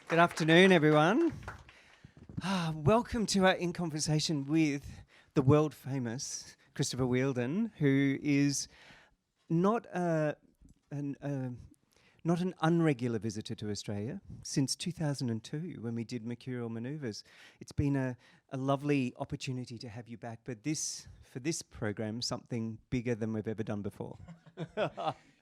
Good afternoon, everyone. Welcome to our In Conversation with the world famous Christopher Wheeldon, who is not an unregular visitor to Australia since 2002 when we did Mercurial Manoeuvres. It's been a lovely opportunity to have you back, but for this program, something bigger than we've ever done before.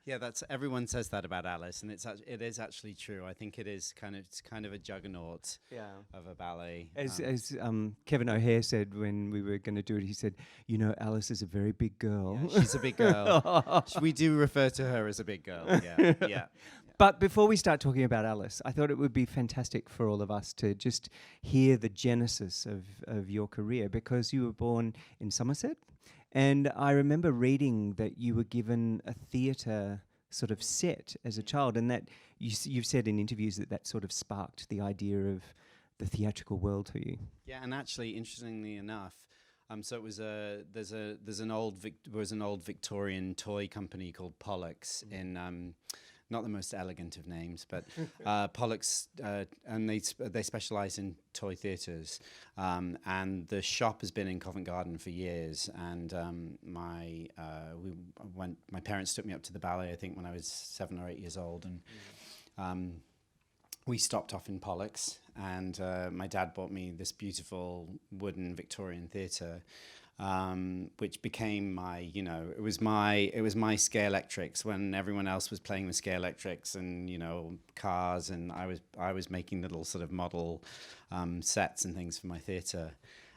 Yeah, everyone says that about Alice, and it is actually true. I think it's kind of a juggernaut of a ballet. As Kevin O'Hare said when we were going to do it, he said, "You know, Alice is a very big girl." Yeah, she's a big girl. We do refer to her as a big girl. Yeah. But before we start talking about Alice, I thought it would be fantastic for all of us to just hear the genesis of your career, because you were born in Somerset. And I remember reading that you were given a theatre sort of set as a child, and that you've said in interviews that sort of sparked the idea of the theatrical world to you. Yeah, and actually, interestingly enough, so it was there's an old Victorian toy company called Pollux in. Not the most elegant of names, but Pollux, and they specialise in toy theatres. And the shop has been in Covent Garden for years. And my parents took me up to the ballet, I think, when I was 7 or 8 years old, and we stopped off in Pollux. And my dad bought me this beautiful wooden Victorian theatre. Which became my, it was my scale electrics when everyone else was playing with scale electrics and, cars, and I was making little sort of model sets and things for my theatre.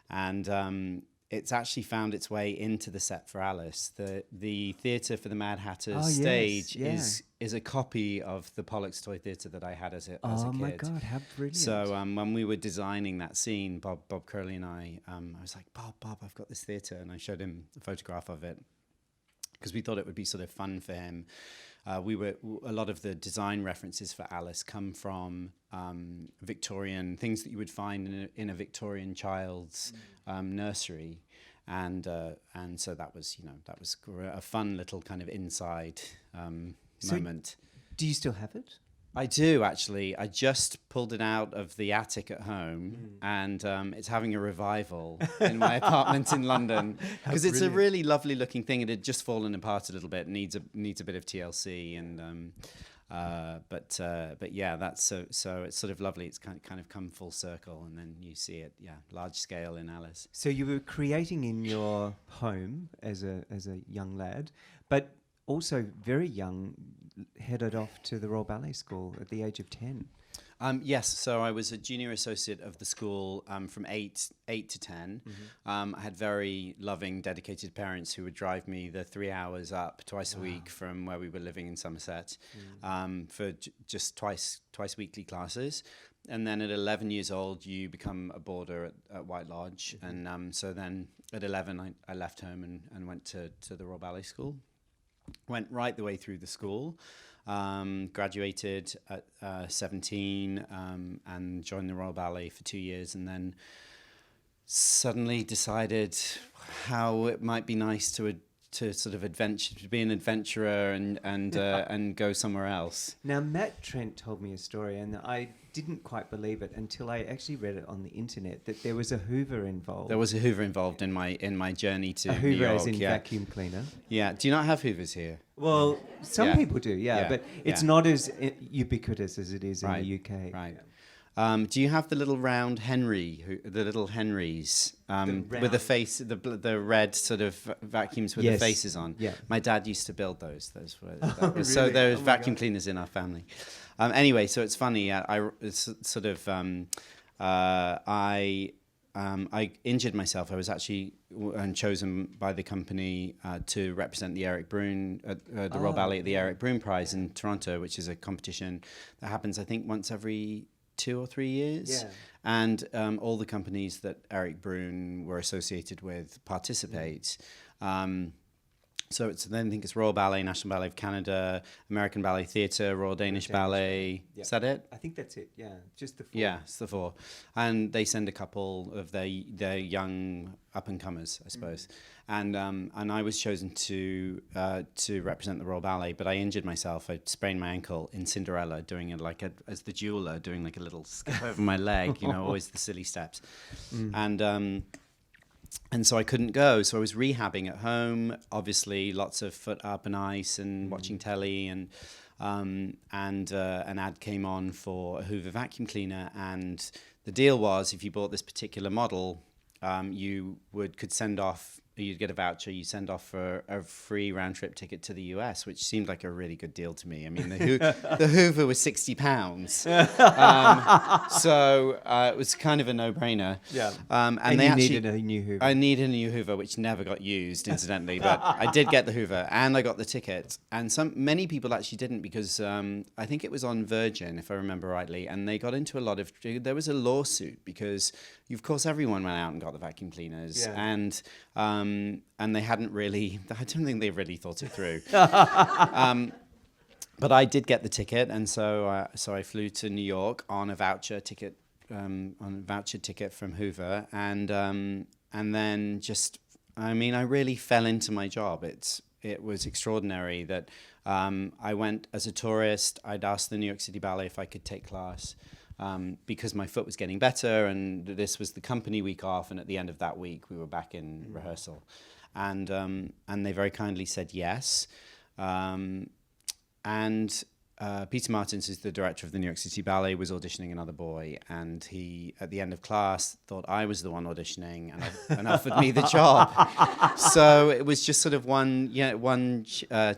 And it's actually found its way into the set for Alice. The theatre for the Mad Hatter's stage is a copy of the Pollux toy theatre that I had as a kid. Oh my God, how brilliant. So when we were designing that scene, Bob Curley and I was like, Bob, I've got this theatre. And I showed him a photograph of it because we thought it would be sort of fun for him. A lot of the design references for Alice come from Victorian things that you would find in a Victorian child's nursery, and so that was a fun little kind of inside moment. Do you still have it? I do, actually. I just pulled it out of the attic at home, and it's having a revival in my apartment in London, because it's a really lovely looking thing. It had just fallen apart a little bit, needs a bit of TLC, and but yeah, that's so it's sort of lovely. It's kind of come full circle, and then you see it, large scale in Alice. So you were creating in your home as a young lad, but also very young, headed off to the Royal Ballet School at the age of 10. Yes, so I was a junior associate of the school from 8 to 10. I had very loving, dedicated parents who would drive me the 3 hours up twice a week from where we were living in Somerset for just twice weekly classes. And then at 11 years old, you become a boarder at White Lodge. And so then at 11, I left home and went to the Royal Ballet School. Went right the way through the school, graduated at 17 and joined the Royal Ballet for 2 years, and then suddenly decided how it might be nice to sort of to be an adventurer and go somewhere else. Now, Matt Trent told me a story, and I didn't quite believe it until I actually read it on the internet, that there was a Hoover involved. There was a Hoover involved in my journey to New York. A Hoover as in vacuum cleaner. Yeah. Do you not have Hoovers here? Well, some people do, but it's not as ubiquitous as it is in the UK. Right. Do you have the little round Henry, the little Henrys with the face, the red sort of vacuums with the faces on? Yeah. My dad used to build those. Really? So there's vacuum cleaners in our family. Anyway, so it's funny. I injured myself. I was actually chosen by the company to represent the Eric Brun at the Royal Ballet at the Eric Brun Prize in Toronto, which is a competition that happens, I think, once every 2 or 3 years. Yeah. And all the companies that Eric Brun were associated with participate. So I think it's Royal Ballet, National Ballet of Canada, American Ballet Theatre, Royal Danish Ballet. Yep. Is that it? I think that's it. Yeah, just the 4. Yeah, it's the 4. And they send a couple of their young up-and-comers, I suppose. And I was chosen to represent the Royal Ballet, but I injured myself. I sprained my ankle in Cinderella, doing it as the jeweler, doing like a little skip over my leg, always the silly steps. And so I couldn't go. So I was rehabbing at home, obviously lots of foot up and ice and watching telly, and an ad came on for a Hoover vacuum cleaner. And the deal was, if you bought this particular model, you could send off, you'd get a voucher, you send off for a free round trip ticket to the US, which seemed like a really good deal to me. I mean, the Hoover was £60. So it was kind of a no-brainer. Yeah. And they needed a new Hoover. I needed a new Hoover, which never got used, incidentally, but I did get the Hoover and I got the ticket. And many people actually didn't, because I think it was on Virgin, if I remember rightly, and they got into there was a lawsuit because, of course, everyone went out and got the vacuum cleaners, and they hadn't really, I don't think they really thought it through. But I did get the ticket, and so I flew to New York on a voucher ticket from Hoover, and then I really fell into my job. It was extraordinary that I went as a tourist. I'd asked the New York City Ballet if I could take class. Because my foot was getting better, and this was the company week off, and at the end of that week we were back in rehearsal, and they very kindly said yes, and Peter Martins, who's the director of the New York City Ballet, was auditioning another boy, and he, at the end of class, thought I was the one auditioning and offered me the job. So it was just sort of one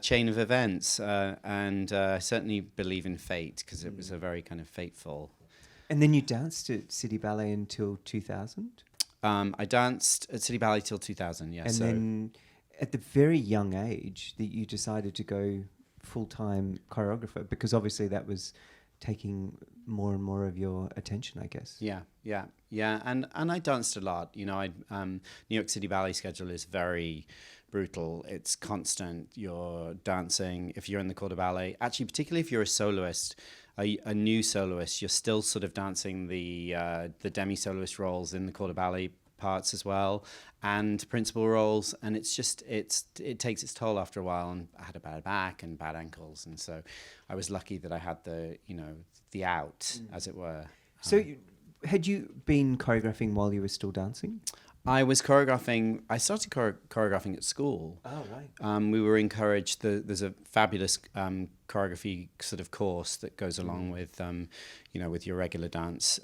chain of events, and I certainly believe in fate, because it was a very kind of fateful. And then you danced at City Ballet until 2000? I danced at City Ballet till 2000, yeah. And then at the very young age that you decided to go full-time choreographer, because obviously that was taking more and more of your attention, I guess. Yeah. And I danced a lot. New York City Ballet schedule is very brutal. It's constant. You're dancing. If you're in the corps de ballet, actually, particularly if you're a soloist, a new soloist, you're still sort of dancing the demi-soloist roles in the corps de ballet parts as well, and principal roles, and it takes its toll after a while. And I had a bad back and bad ankles, and so I was lucky that I had the out, as it were. So had you been choreographing while you were still dancing? I was choreographing. I started choreographing at school. Oh, right. We were encouraged. There's a fabulous choreography sort of course that goes along with, with your regular dance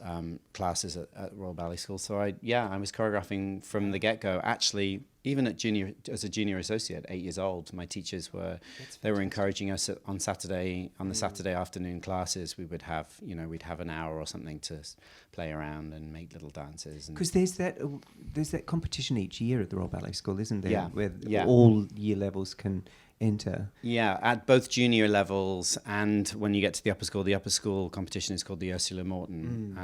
classes at Royal Ballet School. So I was choreographing from the get-go. Actually, even as a junior associate, 8 years old, my teachers were encouraging us on the Saturday afternoon classes. We would have, we'd have an hour or something to play around and make little dances. Because there's that competition each year at the Royal Ballet School, isn't there? Yeah. Where all year levels can enter. Yeah, at both junior levels and when you get to the upper school competition is called the Ursula Morton.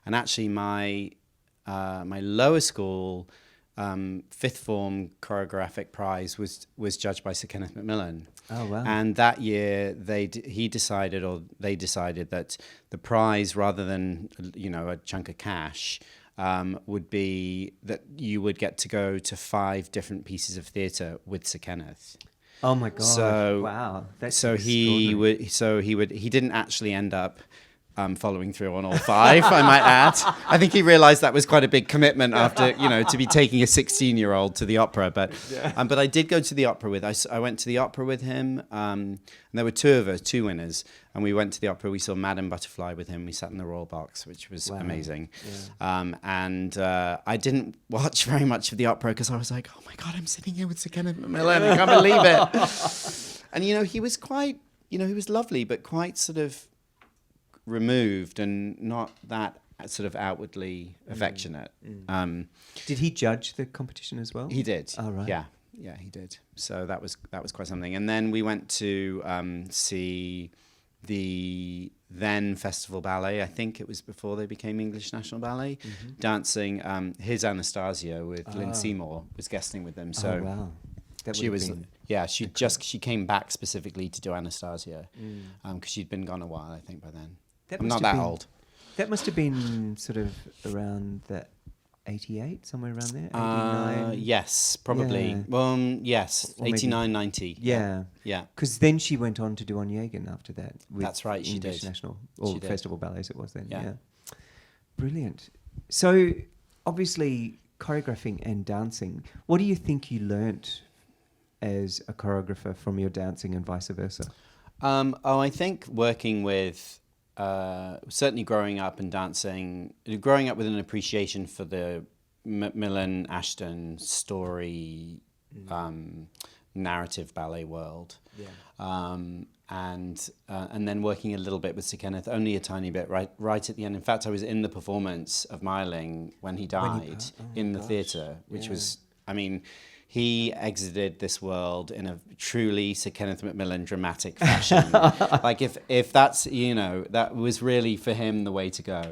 And actually my lower school fifth form choreographic prize was judged by Sir Kenneth Macmillan. Oh, wow. And that year they decided that the prize, rather than a chunk of cash, would be that you would get to go to 5 different pieces of theatre with Sir Kenneth. Oh my God! So wow, that's he didn't actually end up following through on all 5, I might add. I think he realised that was quite a big commitment after, to be taking a 16-year-old to the opera. But I did go to the opera I went to the opera with him, and there were 2 of us, 2 winners, and we went to the opera. We saw Madame Butterfly with him. We sat in the Royal Box, which was amazing. Yeah. And I didn't watch very much of the opera because I was like, oh my God, I'm sitting here with Sir Kenneth Macmillan. I can't believe it. And, he was quite, he was lovely, but quite sort of removed and not that sort of outwardly affectionate. Did he judge the competition as well? He did. Oh, right. Yeah, he did. So that was quite something. And then we went to see the then Festival Ballet. I think it was before they became English National Ballet, dancing his Anastasia with Lynn Seymour was guesting with them. So wow. That She would was, have been yeah. She came back specifically to do Anastasia, Mm. because she'd been gone a while, I think, by then. That I'm must not have that been- old. That must have been sort of around the 88, somewhere around there. 89. Yes, probably. Yeah. Well, yes, Or maybe- 89, 90. Yeah. Yeah. Because then she went on to do Onegin after that. With That's right, she English did. National or She did. Festival Ballets it was then. Yeah. Yeah. Brilliant. So obviously choreographing and dancing. What do you think you learnt as a choreographer from your dancing and vice versa? I think working with, certainly growing up and dancing, growing up with an appreciation for the Macmillan Ashton story, narrative ballet world. Yeah. And then working a little bit with Sir Kenneth, only a tiny bit, right at the end. In fact, I was in the performance of Myling when he died in the theatre, which was, I mean, he exited this world in a truly Sir Kenneth Macmillan dramatic fashion. Like if that's, that was really for him the way to go.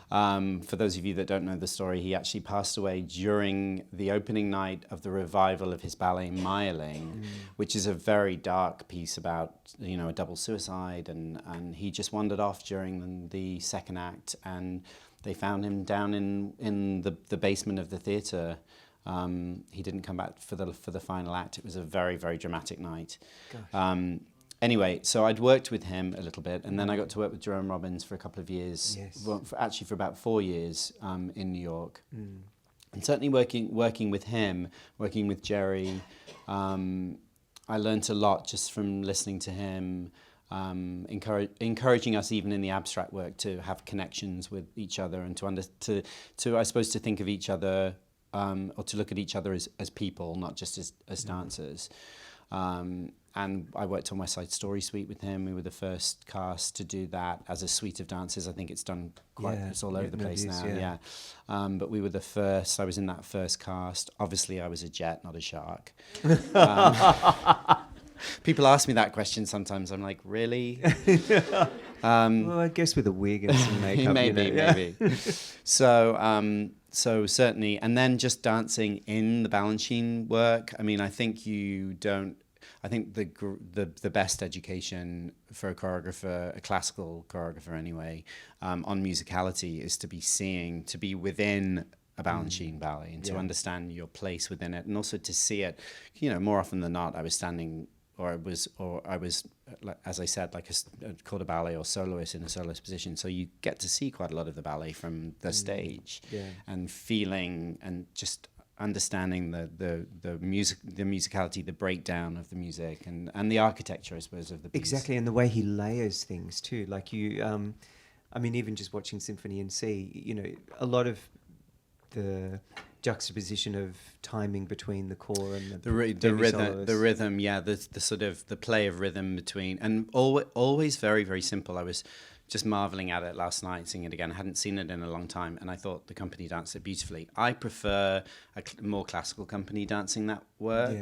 For those of you that don't know the story, he actually passed away during the opening night of the revival of his ballet Myling, which is a very dark piece about, a double suicide. And he just wandered off during the second act, and they found him down in the basement of the theatre. He didn't come back for the final act. It was a very, very dramatic night. Anyway, so I'd worked with him a little bit, and then I got to work with Jerome Robbins for a couple of years. Yes. Well, for about 4 years in New York. And certainly working with him, working with Jerry, I learnt a lot just from listening to him, encouraging us even in the abstract work to have connections with each other and to I suppose to think of each other. Or to look at each other as people, not just as dancers. And I worked on West Side Story Suite with him. We were the first cast to do that as a suite of dancers. I think it's done quite, it's all over the place now, but we were the first, I was in that first cast. Obviously, I was a jet, not a shark. People ask me that question sometimes. I'm like, really? Well, I guess with a wig and some makeup. Maybe. So certainly, and then just dancing in the Balanchine work. I mean, I think I think the best education for a choreographer, a classical choreographer anyway, on musicality is to be within a Balanchine ballet and to understand your place within it, and also to see it. More often than not, I was standing. Or I was, as I said, like called a ballet or soloist in a soloist position. So you get to see quite a lot of the ballet from the stage, and feeling and just understanding the musicality, the breakdown of the music, and the architecture, I suppose, of the piece. Exactly, and the way he layers things too. Like you, I mean, even just watching Symphony in C, a lot of the juxtaposition of timing between the core and the rhythm, the sort of the play of rhythm between, and always very, very simple. I was just marveling at it last night, seeing it again. I hadn't seen it in a long time, and I thought the company danced it beautifully. I prefer more classical company dancing that work.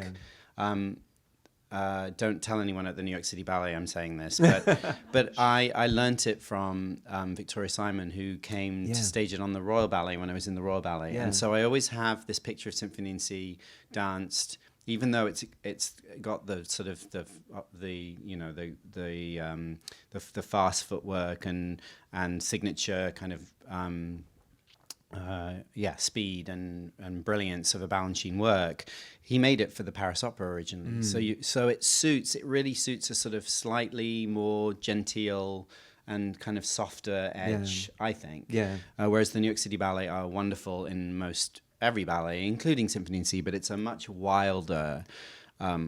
Don't tell anyone at the New York City Ballet I'm saying this, but I learnt it from Victoria Simon, who came to stage it on the Royal Ballet when I was in the Royal Ballet, and so I always have this picture of Symphony in C danced, even though it's got the sort of the fast footwork and signature kind of speed and brilliance of a Balanchine work. He made it for the Paris Opera originally, so it really suits a sort of slightly more genteel and kind of softer edge, I think. Whereas the New York City Ballet are wonderful in most every ballet, including Symphony in C, but it's a much wilder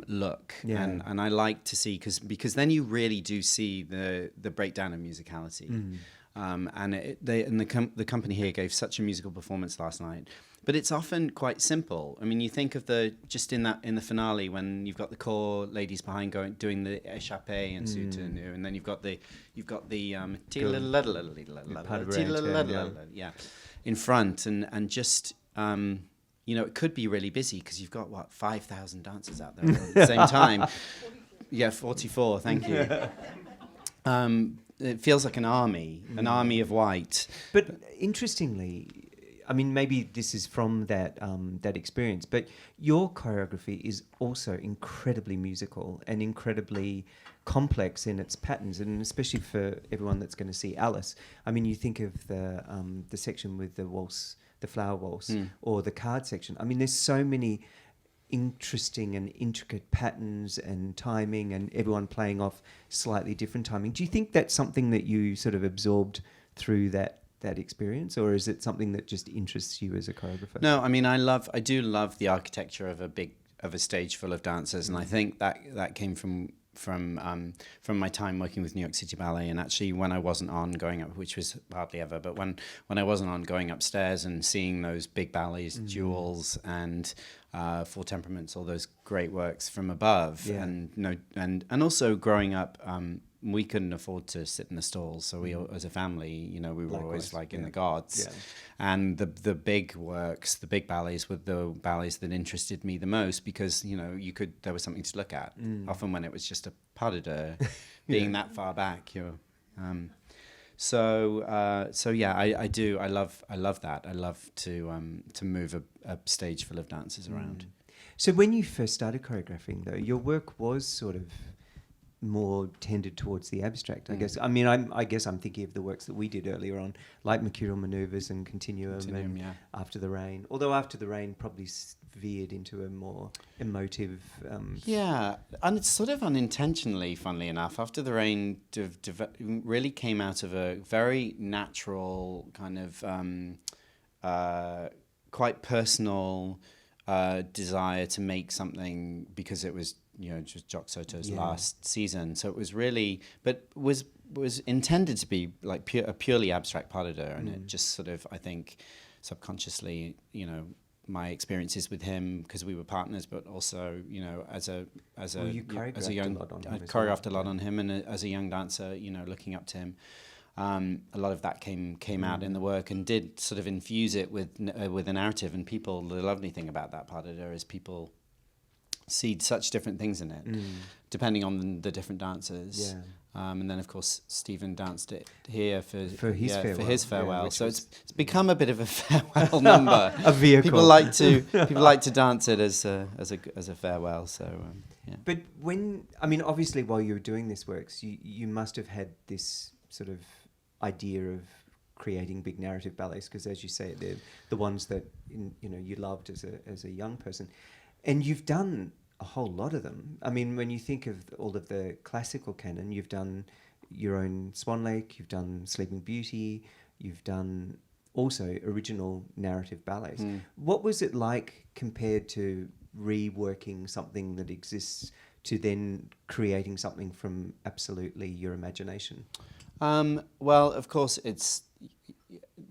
look, and I like to see because then you really do see the breakdown of musicality. And the company here gave such a musical performance last night, but it's often quite simple. I mean, you think of in the finale when you've got the core ladies behind doing the échappée and soutenu, and then you've got the in front, and just it could be really busy because you've got 5,000 dancers out there at the same time. 44. Thank you. It feels like an army of white. But interestingly, I mean, maybe this is from that that experience, but your choreography is also incredibly musical and incredibly complex in its patterns, and especially for everyone that's going to see Alice. I mean, you think of the section with the waltz, the flower waltz, or the card section. I mean, there's so many interesting and intricate patterns and timing, and everyone playing off slightly different timing. Do you think that's something that you sort of absorbed through that experience, or is it something that just interests you as a choreographer? No, I mean, I do love the architecture of a stage full of dancers, and I think that came from my time working with New York City Ballet, and actually when I wasn't on going up, which was hardly ever, but when I wasn't on going upstairs and seeing those big ballets, Jewels and Four Temperaments, all those great works from above, and also growing up. We couldn't afford to sit in the stalls, so we, as a family, we were always like in the gods. Yeah. And the big works, the big ballets, were the ballets that interested me the most, because there was something to look at. Often when it was just a pas de deux, being that far back, So yeah, I do. I love that. I love to move a stage full of dancers around. So when you first started choreographing, though, your work was sort of more tended towards the abstract, I guess. I mean, I guess I'm thinking of the works that we did earlier on, like Mercurial Maneuvers and Continuum and After the Rain. Although After the Rain probably veered into a more emotive... and it's sort of unintentionally, funnily enough. After the Rain really came out of a very natural kind of quite personal desire to make something, because it was just Jock Soto's last season, so it was really, but was intended to be like a purely abstract pas de deux, and it just sort of, I think, subconsciously, my experiences with him, because we were partners, but also, as a young, I choreographed a lot on him, and as a young dancer, looking up to him. A lot of that came out in the work, and did sort of infuse it with a narrative. And people, the lovely thing about that pas de deux is people see such different things in it, depending on the different dancers. And then, of course, Stephen danced it here for his farewell. So it's become a bit of a farewell number. A vehicle. People like to dance it as a farewell. So But obviously, while you were doing this works, you must have had this sort of idea of creating big narrative ballets, because, as you say, they're the ones that you loved as a young person, and you've done a whole lot of them. I mean, when you think of all of the classical canon, you've done your own Swan Lake, you've done Sleeping Beauty, you've done also original narrative ballets. What was it like compared to reworking something that exists to then creating something from absolutely your imagination? Well, of course, it's...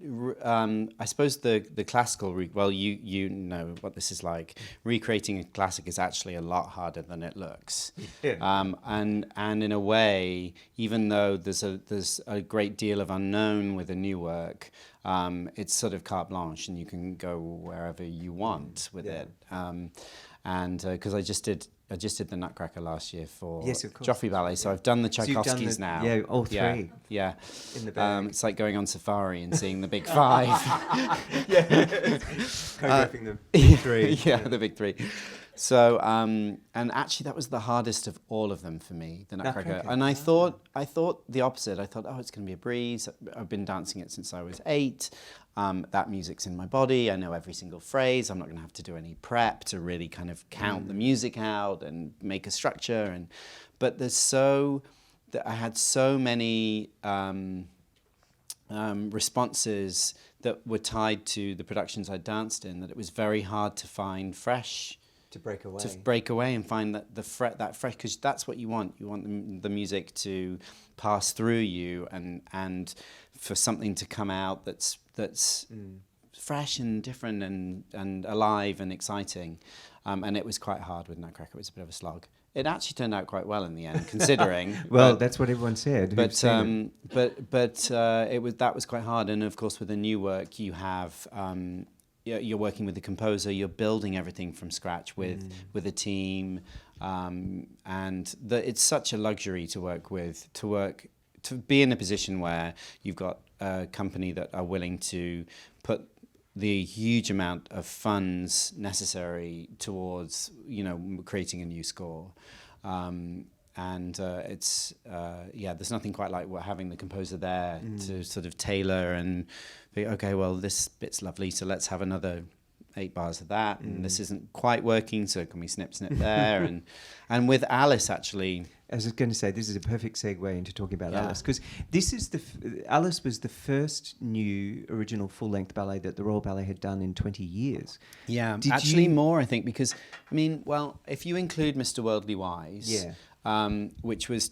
I suppose the classical, you know what this is like. Recreating a classic is actually a lot harder than it looks. And in a way, even though there's a great deal of unknown with a new work, it's sort of carte blanche, and you can go wherever you want with it. And because I just did the Nutcracker last year for Joffrey Ballet, so I've done the Tchaikovskys now. Yeah, all three. Yeah. In the bag. It's like going on safari and seeing the big five. Choreographing the big three. The big three. So, and actually that was the hardest of all of them for me, the Nutcracker. And I thought the opposite. I thought, it's going to be a breeze. I've been dancing it since I was 8. That music's in my body. I know every single phrase. I'm not going to have to do any prep to really kind of count the music out and make a structure. But I had so many responses that were tied to the productions I danced in, that it was very hard to find fresh. To break away and find that fresh, because that's what you want. You want the music to pass through you, and for something to come out that's fresh and different and alive and exciting. And it was quite hard with Nutcracker. It was a bit of a slog. It actually turned out quite well in the end, considering. That's what everyone said. But that was quite hard. And of course, with the new work, you have. You're working with the composer, you're building everything from scratch with a team, and it's such a luxury to be in a position where you've got a company that are willing to put the huge amount of funds necessary towards, creating a new score. It's there's nothing quite like having the composer there to sort of tailor and be, okay, well, this bit's lovely, so let's have another 8 bars of that, and this isn't quite working, so can we snip there? and with Alice, actually, I was going to say, this is a perfect segue into talking about Alice, because this is Alice was the first new original full-length ballet that the Royal Ballet had done in 20 years. Yeah, actually more, I think, because, if you include Mr. Worldly Wise, which was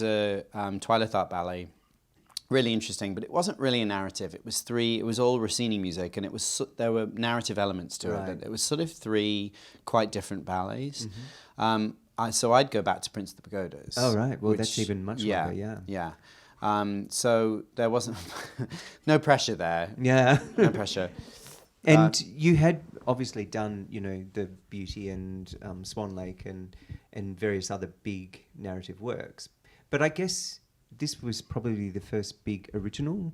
a Twilight Art ballet, really interesting, but it wasn't really a narrative. It was all Rossini music, and there were narrative elements to it. It was sort of 3 quite different ballets. So I'd go back to Prince of the Pagodas. Oh, right. Well, that's even much longer, Yeah. So there wasn't no pressure there. Yeah. No pressure. And you had obviously done, the Beauty and Swan Lake and various other big narrative works. But I guess this was probably the first big original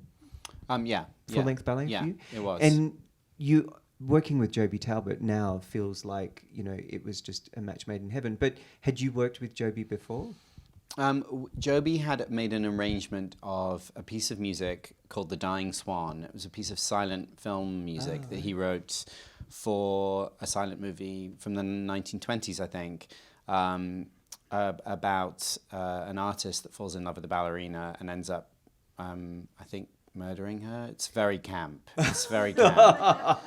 full-length ballet for you? It was. And you working with Joby Talbot now feels like, it was just a match made in heaven. But had you worked with Joby before? Joby had made an arrangement of a piece of music called The Dying Swan. It was a piece of silent film music that he wrote for a silent movie from the 1920s, I think, about an artist that falls in love with a ballerina and ends up, I think, murdering her. It's very camp. It's very camp.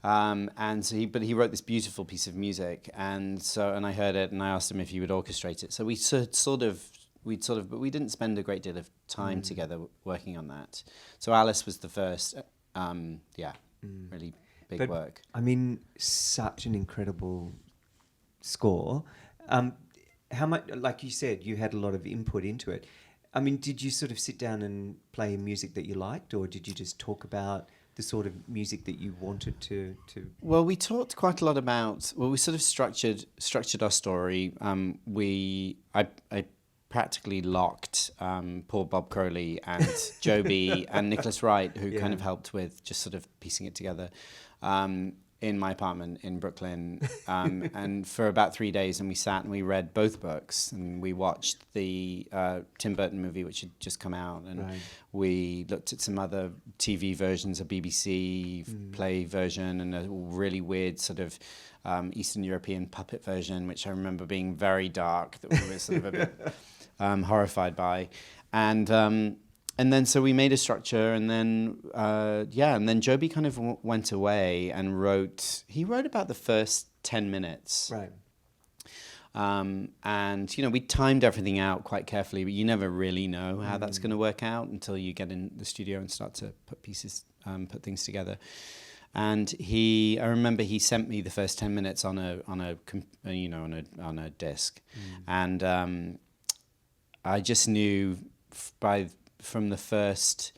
But he wrote this beautiful piece of music, and I heard it, and I asked him if he would orchestrate it. So but we didn't spend a great deal of time together working on that. So Alice was the first, really big work. Such an incredible score. How much, like you said, you had a lot of input into it. Did you sort of sit down and play music that you liked, or did you just talk about the sort of music that you wanted to? Well, we talked quite a lot about. Well, we sort of structured our story. I practically locked poor Bob Crowley and Joby and Nicholas Wright, who kind of helped with just sort of piecing it together, in my apartment in Brooklyn, and for about 3 days, and we sat and we read both books, and we watched the Tim Burton movie, which had just come out, and we looked at some other TV versions, a BBC play version, and a really weird sort of Eastern European puppet version, which I remember being very dark, that we were sort of a bit horrified by, and then so we made a structure, and then and then Joby kind of went away and wrote. He wrote about the first 10 minutes, right? And we timed everything out quite carefully, but you never really know how that's going to work out until you get in the studio and start to put things together. And I remember he sent me the first 10 minutes on a disc, and I just knew from the first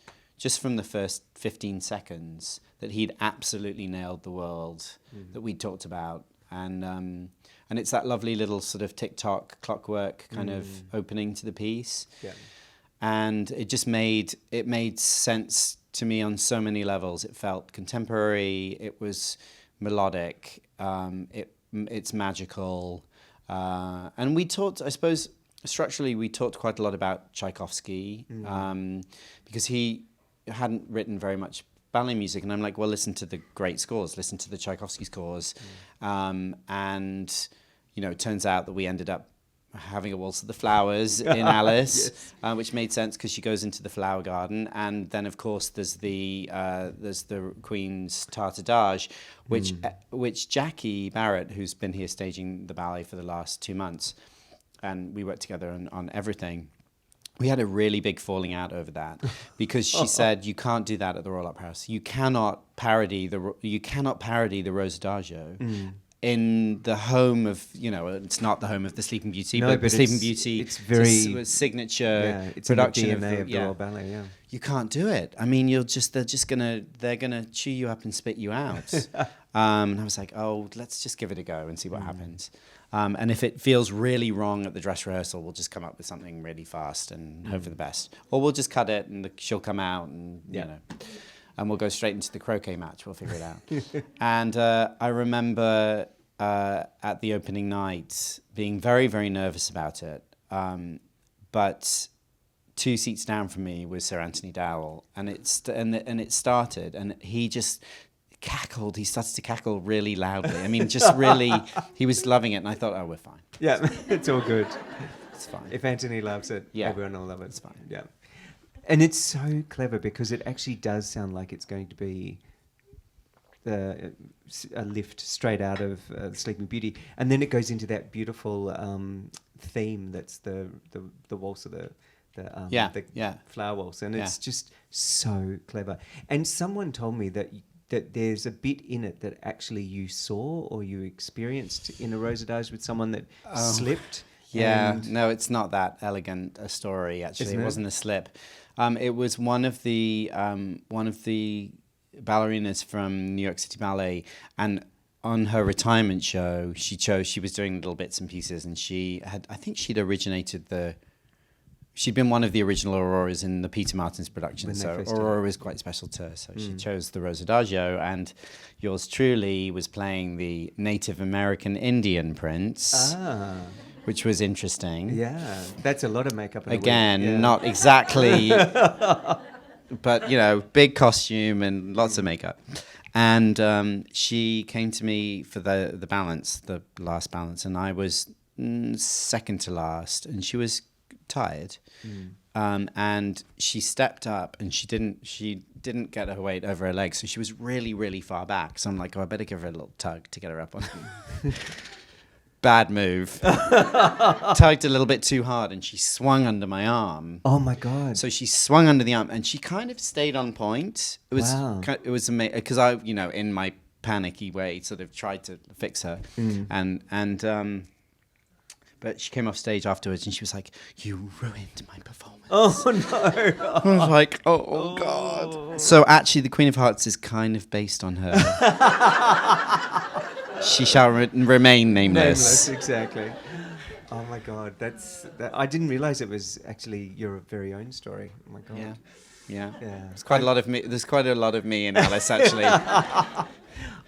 15 seconds that he'd absolutely nailed the world that we talked about, and it's that lovely little sort of tick-tock clockwork kind of opening to the piece, and it made sense to me on so many levels. It felt contemporary, it was melodic, it's magical, and we talked, I suppose, structurally, we talked quite a lot about Tchaikovsky, because he hadn't written very much ballet music, and I'm like, well, listen to the great scores, listen to the Tchaikovsky scores, and it turns out that we ended up having a waltz of the flowers in Alice, which made sense because she goes into the flower garden, and then of course there's the Queen's Tartadage, which Jackie Barrett, who's been here staging the ballet for the last 2 months, and we worked together on everything. We had a really big falling out over that because she said, you can't do that at the Royal Opera House. You cannot parody the Rose Adagio in the home of, it's not the home of the Sleeping Beauty, but the Sleeping Beauty, it's very signature it's production in the DNA of the Royal Ballet. You can't do it. They're gonna chew you up and spit you out. And I was like, oh, let's just give it a go and see what happens. And if it feels really wrong at the dress rehearsal, we'll just come up with something really fast and hope for the best. Or we'll just cut it and she'll come out and, and we'll go straight into the croquet match. We'll figure it out. And I remember at the opening night being very, very nervous about it. But 2 seats down from me was Sir Anthony Dowell, and it started, and he just cackled. He started to cackle really loudly. I mean, just really, he was loving it, and I thought, oh, we're fine. Yeah, it's all good. It's fine. If Anthony loves it, Yeah. everyone will love it. It's fine. Yeah. And it's so clever because it actually does sound like it's going to be a lift straight out of Sleeping Beauty, and then it goes into that beautiful theme that's the waltz of the flower waltz, and it's just so clever. And someone told me that there's a bit in it that actually you saw or you experienced in a Rosadage with someone that slipped. Yeah, no, it's not that elegant a story. Actually, it wasn't a slip. It was one of the ballerinas from New York City Ballet, and on her retirement show, she was doing little bits and pieces, and she'd been one of the original Auroras in the Peter Martins production, so Aurora was quite special to her. So she chose the Rosadagio, and yours truly was playing the Native American Indian prince. Which was interesting. Yeah, that's a lot of makeup. Again, not exactly, but big costume and lots of makeup. And she came to me for the balance, the last balance, and I was second to last, and she was tired. And she stepped up, and she didn't get her weight over her legs, so she was really, really far back. So I'm like, I better give her a little tug to get her up on. Bad move. Tugged a little bit too hard, and she swung under my arm. Oh my God! So she swung under the arm, and she kind of stayed on point. It was it was amazing because I, in my panicky way, sort of tried to fix her, but she came off stage afterwards, and she was like, "You ruined my performance." Oh no! I was like, "Oh God!" So actually, the Queen of Hearts is kind of based on her. She shall remain nameless. Exactly. Oh my God, I didn't realize it was actually your very own story. Oh my God. Yeah. There's quite a lot of me. There's quite a lot of me in Alice, actually.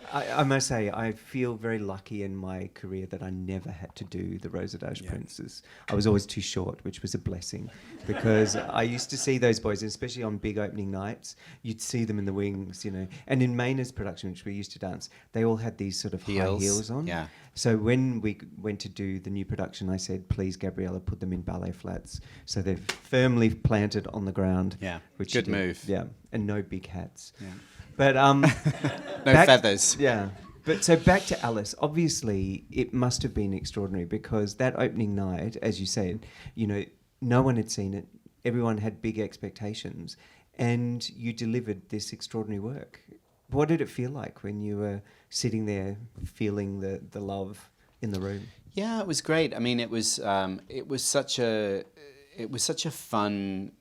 I must say, I feel very lucky in my career that I never had to do the Rosadage Princes. I was always too short, which was a blessing, because I used to see those boys, especially on big opening nights, you'd see them in the wings, And in Maynard's production, which we used to dance, they all had these sort of high heels on. Yeah. So when we went to do the new production, I said, please, Gabriella, put them in ballet flats. So they're firmly planted on the ground. Yeah, which good move. Yeah, and no big hats. Yeah. But no feathers. Yeah. But so back to Alice. Obviously, it must have been extraordinary because that opening night, as you said, no one had seen it. Everyone had big expectations, and you delivered this extraordinary work. What did it feel like when you were sitting there, feeling the love in the room? Yeah, it was great. I mean, it was such a fun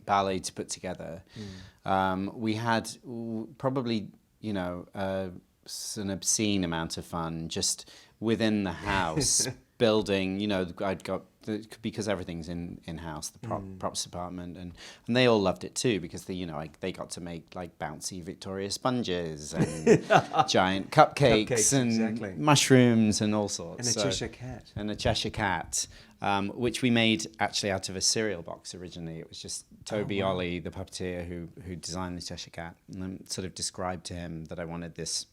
ballet to put together. We had probably, an obscene amount of fun just within the house building. I'd got because everything's in house, the props department, and they all loved it too because they got to make like bouncy Victoria sponges and giant cupcakes and mushrooms and all sorts. And a Cheshire Cat. And a Cheshire Cat. Which we made actually out of a cereal box originally. It was just Toby Ollie, the puppeteer who designed the Cheshire Cat, and I sort of described to him that I wanted this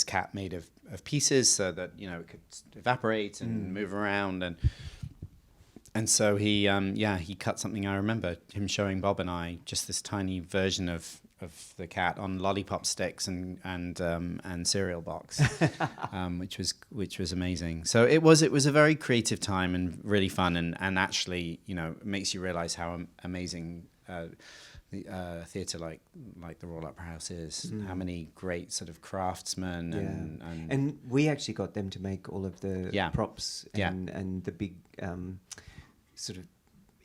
cat made of pieces so that it could evaporate and move around, and so he cut something. I remember him showing Bob and I just this tiny version of the cat on lollipop sticks and cereal box, which was amazing. So it was a very creative time and really fun, and actually it makes you realize how amazing theatre like the Royal Opera House is. How many great sort of craftsmen and we actually got them to make all of the props and the big sort of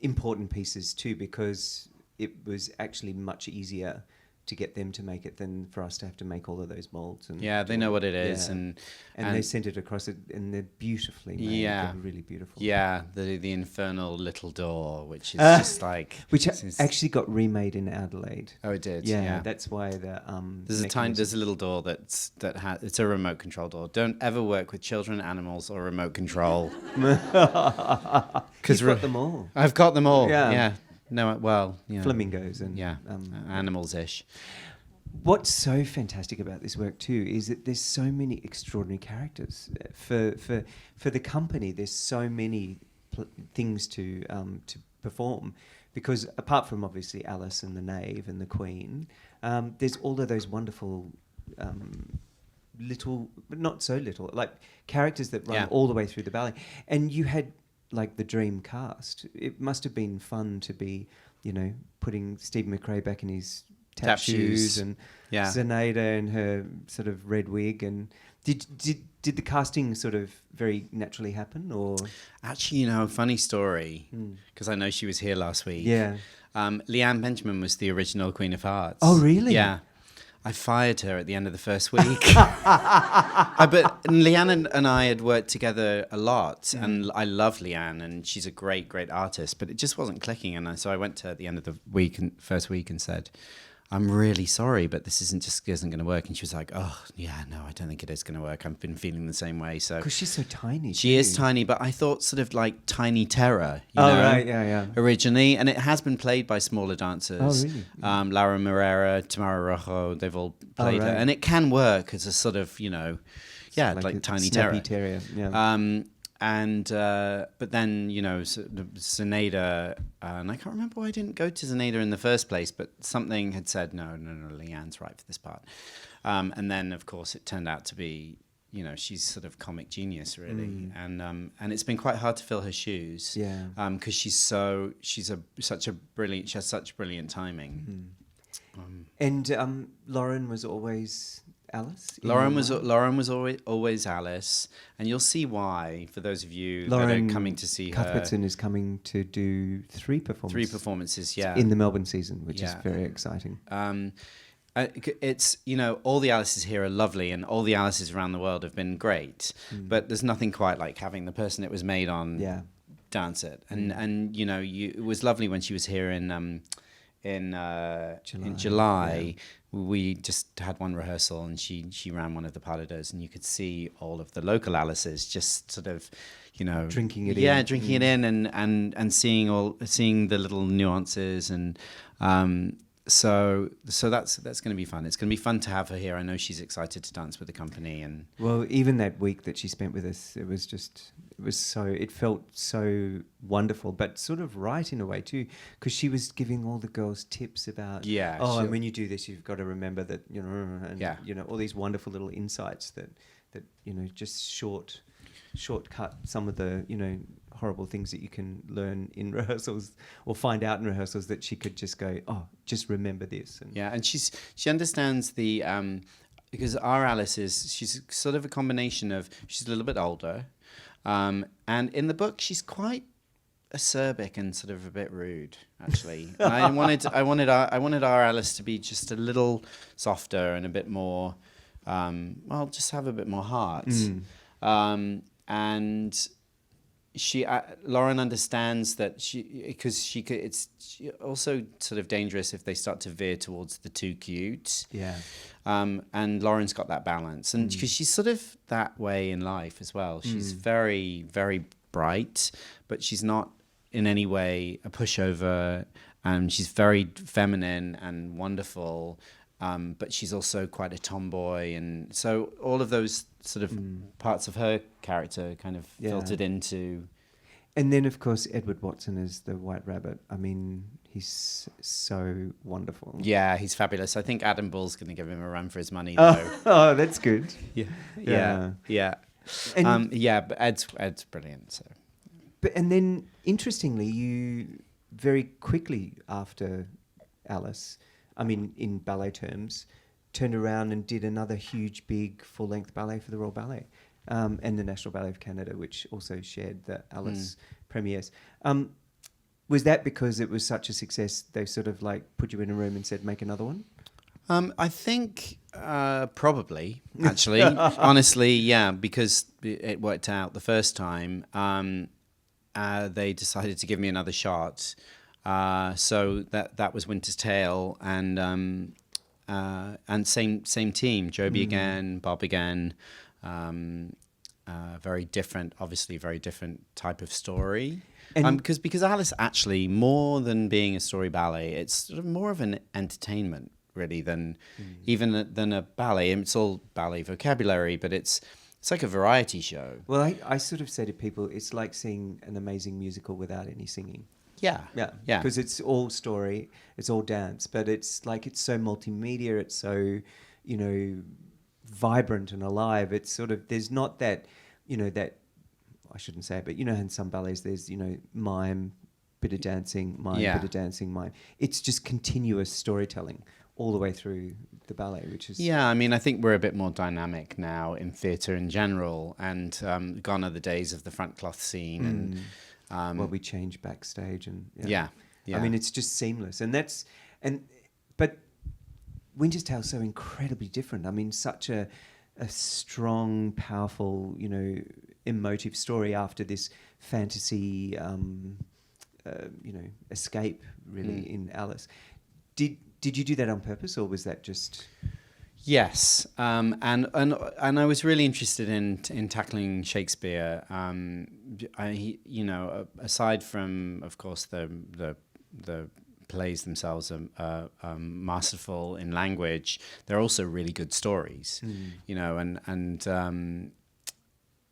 important pieces too, because it was actually much easier to get them to make it than for us to have to make all of those molds. And yeah, they know what it is, and they sent it across it, and they're beautifully made. Yeah, they're really beautiful. Yeah, the infernal little door, which is just like which actually got remade in Adelaide. Oh, it did. Yeah, that's why the there's a little door it's a remote control door. Don't ever work with children, animals, or remote control. Because you've got them all. I've got them all. Yeah. Yeah. No, well, you know, flamingos and animals-ish. What's so fantastic about this work too is that there's so many extraordinary characters for the company. There's so many things to perform, because apart from obviously Alice and the Knave and the Queen, there's all of those wonderful little, but not so little, like characters that run all the way through the ballet. And you had like the dream cast. It must have been fun to be, putting Stephen McRae back in his tap shoes and Zenaida in her sort of red wig. And did the casting sort of very naturally happen, or? Actually, funny story, because I know she was here last week. Yeah. Leanne Benjamin was the original Queen of Hearts. Oh, really? Yeah. I fired her at the end of the first week. But Leanne and I had worked together a lot, and I love Leanne, and she's a great, great artist, but it just wasn't clicking. And so I went to her at the end of the first week and said, I'm really sorry, but this isn't going to work. And she was like, oh, yeah, no, I don't think it is going to work. I've been feeling the same way. So because she's so tiny. She is tiny, but I thought sort of like Tiny Terror, right, yeah. originally. And it has been played by smaller dancers. Oh, really? Laura Moreira, Tamara Rojo, they've all played her. And it can work as a sort of, like Tiny Terror. Terrier, yeah. But then, Zenaida, and I can't remember why I didn't go to Zenaida in the first place, but something had said, no, Leanne's right for this part. And then, of course, it turned out to be, she's sort of comic genius, really. And it's been quite hard to fill her shoes. Yeah. Because she has such brilliant timing. And Lauren was always Alice? Lauren was always Alice, and you'll see why for those of you that are coming to see her. Cuthbertson is coming to do 3 performances. 3 performances, yeah, in the Melbourne season, which is very exciting. It's all the Alices here are lovely, and all the Alices around the world have been great, but there's nothing quite like having the person it was made on dance it, and it was lovely when she was here in July. We just had one rehearsal, and she ran one of the pas de deux, and you could see all of the local Alices just sort of, drinking it in. Yeah, drinking it in, and seeing the little nuances, and so that's going to be fun. It's going to be fun to have her here. I know she's excited to dance with the company, and well, even that week that she spent with us, it felt so wonderful, but sort of right in a way too, because she was giving all the girls tips about and when you do this, you've got to remember that all these wonderful little insights that just shortcut some of the horrible things that you can learn in rehearsals or find out in rehearsals, that she could just go, just remember this. And she understands the because our Alice she's sort of a combination of, she's a little bit older, and in the book she's quite acerbic and sort of a bit rude, actually. And I wanted our Alice to be just a little softer and a bit more just have a bit more heart. And Lauren understands that it's also sort of dangerous if they start to veer towards the too cute. Yeah. And Lauren's got that balance, and because she's sort of that way in life as well. She's very, very bright, but she's not in any way a pushover. She's very feminine and wonderful. But she's also quite a tomboy, and so all of those sort of parts of her character kind of filtered into. And then, of course, Edward Watson as the White Rabbit. I mean, he's so wonderful. Yeah, he's fabulous. I think Adam Bull's going to give him a run for his money, though. Oh, that's good. Yeah. And but Ed's brilliant. So. And then, interestingly, you very quickly after Alice, I mean, in ballet terms, turned around and did another huge, big, full-length ballet for the Royal Ballet, and the National Ballet of Canada, which also shared the Alice premieres. Was that because it was such a success, they sort of like put you in a room and said, make another one? I think probably, actually. Honestly, yeah, because it worked out the first time. They decided to give me another shot. So that was Winter's Tale, and same team, Joby again, Bob again. Very different, obviously, very different type of story. And Because Alice, actually, more than being a story ballet, it's sort of more of an entertainment, really, than than a ballet. And it's all ballet vocabulary, but it's like a variety show. well, I sort of say to people, it's like seeing an amazing musical without any singing. Yeah, Yeah, yeah. because it's all story, it's all dance, but it's so multimedia, it's so, vibrant and alive. It's sort of, there's not that, that, I shouldn't say it, but in some ballets there's, mime, bit of dancing, mime, Yeah. bit of dancing, mime. It's just continuous storytelling all the way through the ballet, which is... Yeah, I mean, I think we're a bit more dynamic now in theatre in general, and gone are the days of the front cloth scene. And well, we change backstage and... yeah. I mean, it's just seamless. But Winter's Tale is so incredibly different. I mean, such a strong, powerful, emotive story after this fantasy, escape, really, in Alice. Did you do that on purpose, or was that just... Yes, and I was really interested in tackling Shakespeare. Aside from, of course, the plays themselves are masterful in language, they're also really good stories. And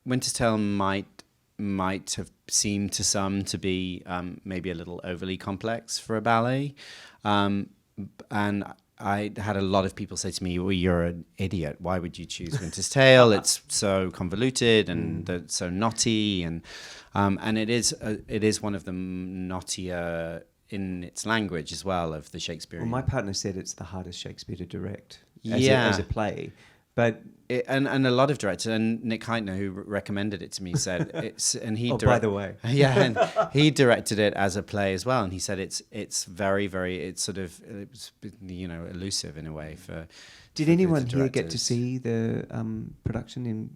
Winter's Tale might have seemed to some to be maybe a little overly complex for a ballet, and I had a lot of people say to me, "Well, you're an idiot. Why would you choose Winter's Tale? It's so convoluted and so knotty, and it is one of the knottier in its language as well of the Shakespearean." Well, my partner said it's the hardest Shakespeare to direct as a play, but... And a lot of directors, and Nick Heitner, who recommended it to me, said it's, and he by the way, yeah, and he directed it as a play as well, and he said it's very, very, it's sort of, it's, elusive in a way for... Did anyone here get to see the production?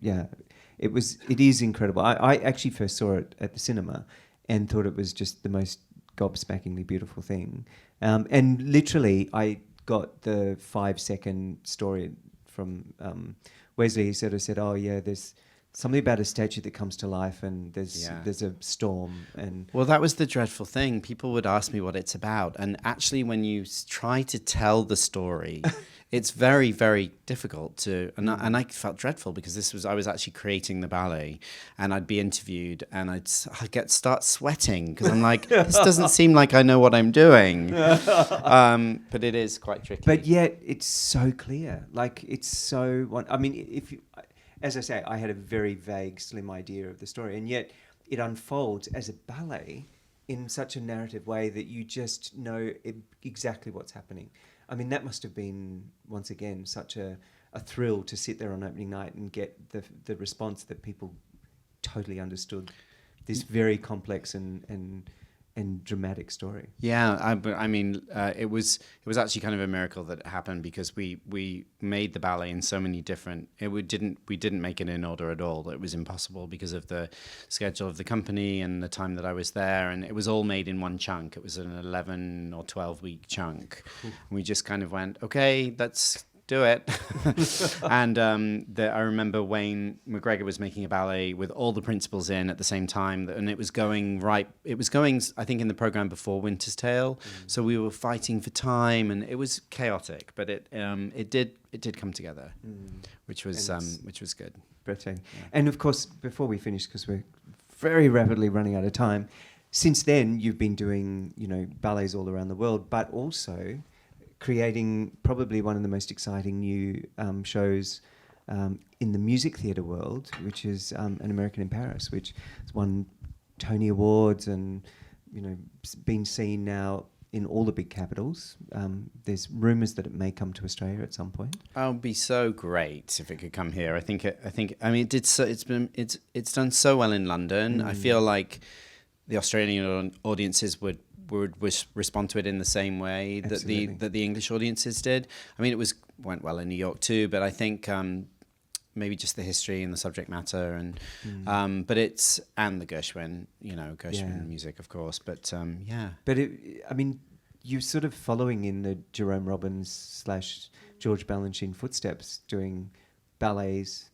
It is incredible. I actually first saw it at the cinema and thought it was just the most gobsmackingly beautiful thing. And literally, I got the 5-second story from Wesley. He sort of said, "Oh yeah, there's something about a statue that comes to life, and there's a storm." And well, that was the dreadful thing. People would ask me what it's about, and actually, when you try to tell the story, it's very, very difficult to. And I felt dreadful because I was actually creating the ballet, and I'd be interviewed, and I'd start sweating because I'm like, this doesn't seem like I know what I'm doing. But it is quite tricky. But yet, it's so clear. Like, it's so... I mean, as I say, I had a very vague, slim idea of the story, and yet it unfolds as a ballet in such a narrative way that you just know exactly what's happening. I mean, that must have been, once again, such a thrill to sit there on opening night and get the response that people totally understood this very complex and dramatic story. Yeah, I mean, it was actually kind of a miracle that it happened because we made the ballet in so many different. We didn't make it in order at all. It was impossible because of the schedule of the company and the time that I was there, and it was all made in one chunk. It was an 11 or 12-week chunk. And we just kind of went, okay, let's do it. And I remember Wayne McGregor was making a ballet with all the principals in at the same time, and it was going, I think, in the program before Winter's Tale. So we were fighting for time, and it was chaotic, but it did come together, which was good. Breathtaking. Yeah. And of course, before we finish, because we're very rapidly running out of time, since then you've been doing ballets all around the world, but also creating probably one of the most exciting new shows in the music theatre world, which is An American in Paris, which has won Tony Awards and been seen now in all the big capitals. There's rumours that it may come to Australia at some point. Oh, it'd be so great if it could come here. I mean, it's done so well in London. I feel like the Australian audiences would respond to it in the same way Absolutely. that the English audiences did. I mean, went well in New York too, but I think maybe just the history and the subject matter, and but it's and the Gershwin, music, of course. But yeah. But I mean, you're sort of following in the Jerome Robbins / George Balanchine footsteps, doing ballets,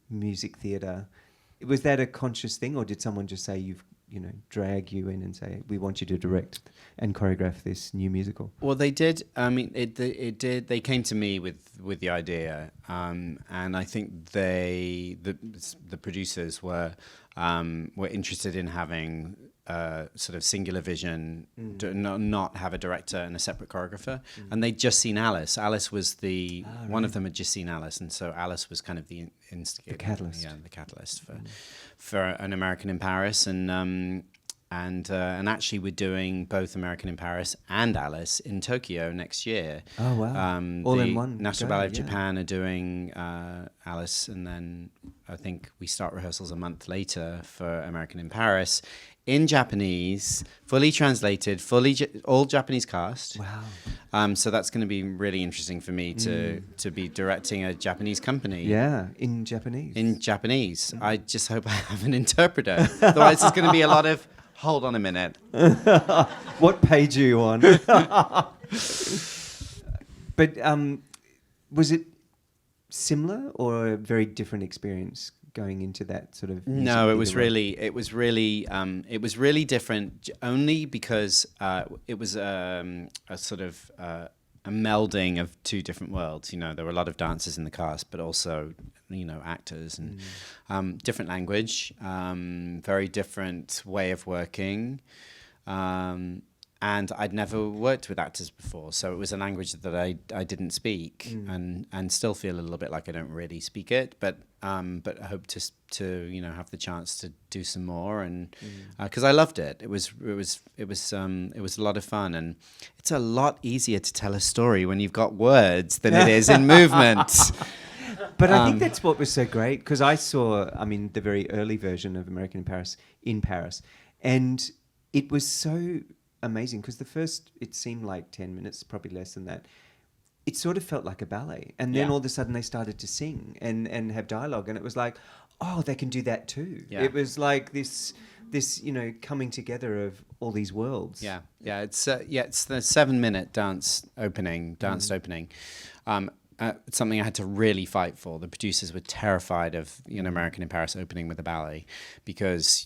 music theatre. Was that a conscious thing, or did someone just say drag you in and say, we want you to direct and choreograph this new musical? Well, they did. I mean, it did. They came to me with the idea, and I think the producers were interested in having sort of singular vision, not have a director and a separate choreographer. And they'd just seen Alice. Alice was one of them had just seen Alice, and so Alice was kind of the instigator, the catalyst. Yeah, the catalyst for An American in Paris, and actually we're doing both American in Paris and Alice in Tokyo next year. Oh wow! All in one. National Ballet of Japan are doing Alice, and then I think we start rehearsals a month later for American in Paris, in Japanese, fully translated, all Japanese cast. Wow! So that's going to be really interesting for me to be directing a Japanese company. Yeah, in Japanese. In Japanese. I just hope I have an interpreter. Otherwise, it's going to be a lot of. Hold on a minute. What page are you on? But was it similar or a very different experience going into that sort of? No, it was really different. Only because it was a sort of a melding of two different worlds. There were a lot of dancers in the cast, but also actors, and different language, very different way of working, and I'd never worked with actors before, so it was a language that I didn't speak, and still feel a little bit like I don't really speak it, but I hope to have the chance to do some more, and because I loved it. It was a lot of fun, and it's a lot easier to tell a story when you've got words than it is in movement. But I think that's what was so great, because I saw, the very early version of American in Paris, and it was so amazing, because the first, it seemed like 10 minutes, probably less than that, it sort of felt like a ballet. And then all of a sudden they started to sing and have dialogue, and it was like, oh, they can do that too. Yeah. It was like this coming together of all these worlds. Yeah, it's the 7-minute danced opening. It's something I had to really fight for. The producers were terrified of American in Paris opening with a ballet, because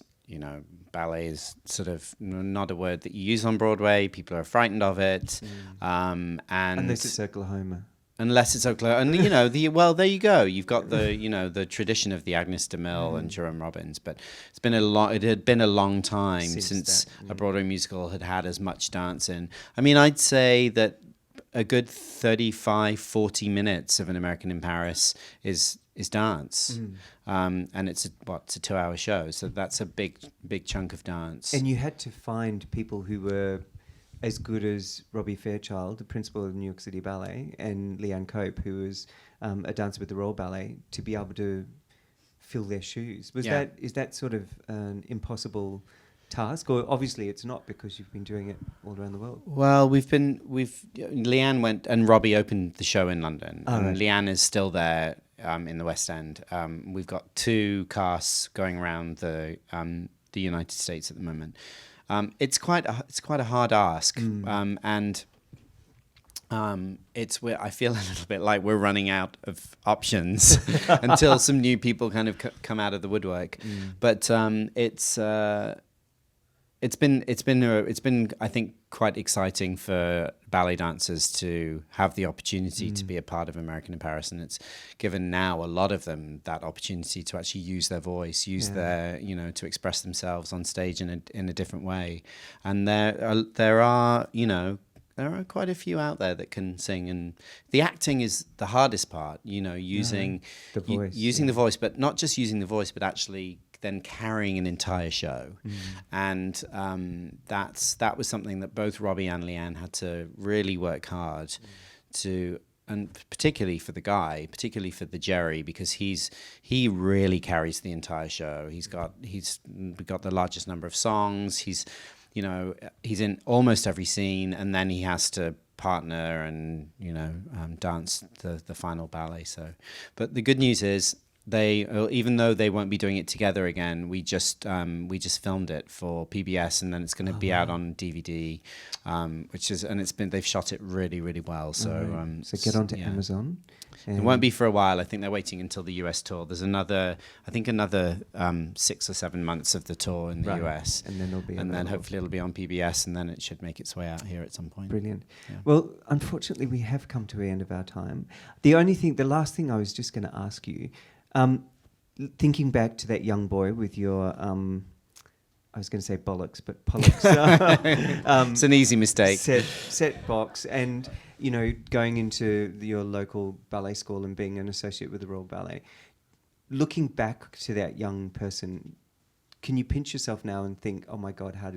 ballet is sort of not a word that you use on Broadway. People are frightened of it, and unless it's Oklahoma. Unless it's Oklahoma, and there you go. You've got the tradition of the Agnes de Mille and Jerome Robbins, but it had been a long time since a Broadway musical had as much dance in. I'd say that a good 35-40 minutes of An American in Paris is dance, and it's a 2-hour show, so that's a big chunk of dance. And you had to find people who were as good as Robbie Fairchild, the principal of the New York City Ballet, and Leanne Cope, who was a dancer with the Royal Ballet, to be able to fill their shoes. Is that sort of an impossible task, or obviously it's not, because you've been doing it all around the world? Well, Leanne went, and Robbie opened the show in London, and right. Leanne is still there in the West End. We've got 2 casts going around the United States at the moment. It's quite a hard ask, and I feel a little bit like we're running out of options until some new people kind of come out of the woodwork. But it's been I think quite exciting for ballet dancers to have the opportunity to be a part of American in Paris, and it's given now a lot of them that opportunity to actually use their voice, their to express themselves on stage in a different way. And there are quite a few out there that can sing, and the acting is the hardest part. Using the voice, the voice, but not just using the voice, but actually then carrying an entire show. And that was something that both Robbie and Leanne had to really work hard to, and particularly for the guy, particularly for the Jerry, because he really carries the entire show. He's got the largest number of songs. he's in almost every scene, and then he has to partner and dance the final ballet. So, but the good news is even though they won't be doing it together again, we just filmed it for PBS, and then it's going to be out on DVD, they've shot it really, really well. So so get onto Amazon. It won't be for a while. I think they're waiting until the US tour. There's another 6 or 7 months of the tour in the US, and then it'll be, and then hopefully it'll be on PBS, and then it should make its way out here at some point. Brilliant. Yeah. Well, unfortunately, we have come to the end of our time. The last thing I was just going to ask you, thinking back to that young boy with your, I was going to say bollocks, but pollocks. It's an easy mistake. Set box, and going into your local ballet school and being an associate with the Royal Ballet. Looking back to that young person, can you pinch yourself now and think, oh my God, how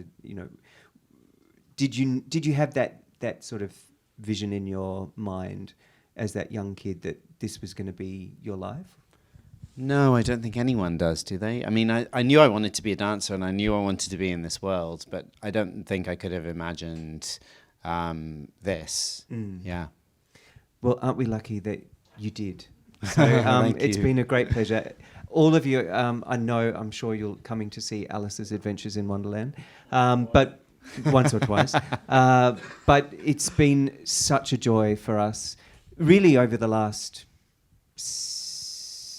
did you have that sort of vision in your mind as that young kid that this was going to be your life? No, I don't think anyone does, do they? I mean, I knew I wanted to be a dancer, and I knew I wanted to be in this world, but I don't think I could have imagined this. Yeah. Well, aren't we lucky that you did? So it's been a great pleasure. All of you, I'm sure you're coming to see Alice's Adventures in Wonderland, but once or twice. But it's been such a joy for us, really, over the last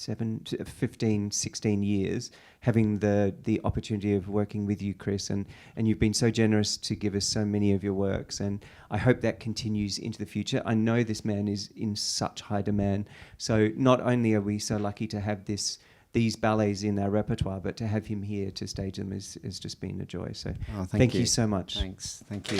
15, 16 years, having the opportunity of working with you, Chris, and you've been so generous to give us so many of your works, and I hope that continues into the future. I know this man is in such high demand, so not only are we so lucky to have these ballets in our repertoire, but to have him here to stage them has just been a joy. So thank you so much. Thanks. Thank you.